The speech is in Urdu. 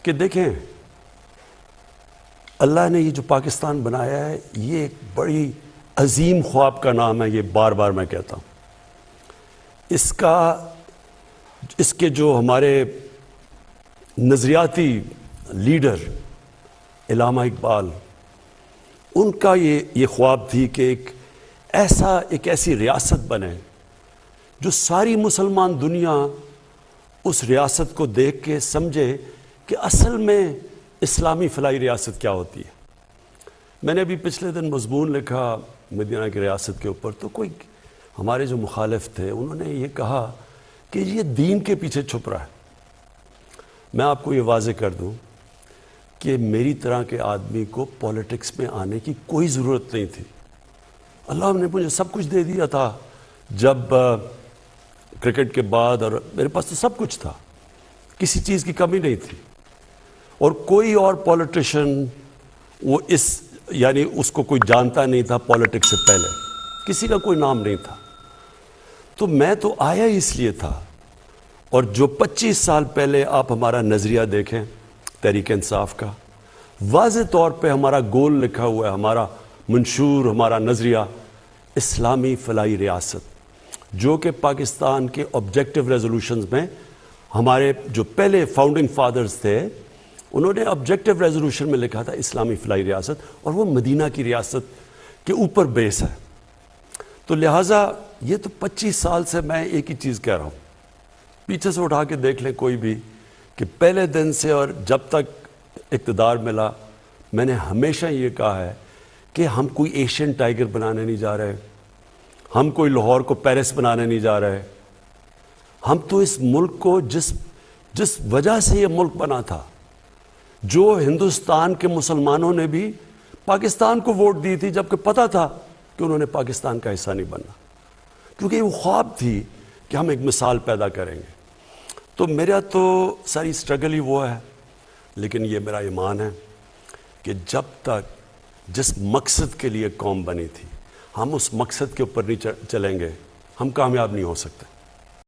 کہ دیکھیں اللہ نے یہ جو پاکستان بنایا ہے یہ ایک بڑی عظیم خواب کا نام ہے، یہ بار بار میں کہتا ہوں۔ اس کے جو ہمارے نظریاتی لیڈر علامہ اقبال، ان کا یہ خواب تھی کہ ایک ایسی ریاست بنے جو ساری مسلمان دنیا اس ریاست کو دیکھ کے سمجھے کہ اصل میں اسلامی فلاحی ریاست کیا ہوتی ہے۔ میں نے ابھی پچھلے دن مضمون لکھا مدینہ کی ریاست کے اوپر، تو کوئی ہمارے جو مخالف تھے انہوں نے یہ کہا کہ یہ دین کے پیچھے چھپ رہا ہے۔ میں آپ کو یہ واضح کر دوں کہ میری طرح کے آدمی کو پولیٹکس میں آنے کی کوئی ضرورت نہیں تھی۔ اللہ نے مجھے سب کچھ دے دیا تھا جب کرکٹ کے بعد، اور میرے پاس تو سب کچھ تھا، کسی چیز کی کمی نہیں تھی، اور کوئی اور پولیٹیشن اس کو کوئی جانتا نہیں تھا پولیٹکس سے پہلے، کسی کا کوئی نام نہیں تھا۔ تو میں تو آیا اس لیے تھا، اور جو 25 سال پہلے آپ ہمارا نظریہ دیکھیں تحریک انصاف کا، واضح طور پہ ہمارا گول لکھا ہوا ہے، ہمارا منشور، ہمارا نظریہ اسلامی فلاحی ریاست، جو کہ پاکستان کے آبجیکٹیو ریزولوشنز میں ہمارے جو پہلے فاؤنڈنگ فادرز تھے انہوں نے آبجیکٹیو ریزولوشن میں لکھا تھا اسلامی فلاحی ریاست، اور وہ مدینہ کی ریاست کے اوپر بیس ہے۔ تو لہٰذا یہ تو 25 سال سے میں ایک ہی چیز کہہ رہا ہوں، پیچھے سے اٹھا کے دیکھ لیں کوئی بھی، کہ پہلے دن سے اور جب تک اقتدار ملا میں نے ہمیشہ یہ کہا ہے کہ ہم کوئی ایشین ٹائیگر بنانے نہیں جا رہے، ہم کوئی لاہور کو پیرس بنانے نہیں جا رہے، ہم تو اس ملک کو جس وجہ سے یہ ملک بنا تھا، جو ہندوستان کے مسلمانوں نے بھی پاکستان کو ووٹ دی تھی جبکہ پتہ تھا کہ انہوں نے پاکستان کا حصہ نہیں بننا، کیونکہ وہ خواب تھی کہ ہم ایک مثال پیدا کریں گے۔ تو میرا تو ساری سٹرگل ہی وہ ہے، لیکن یہ میرا ایمان ہے کہ جب تک جس مقصد کے لیے قوم بنی تھی ہم اس مقصد کے اوپر نہیں چلیں گے ہم کامیاب نہیں ہو سکتے۔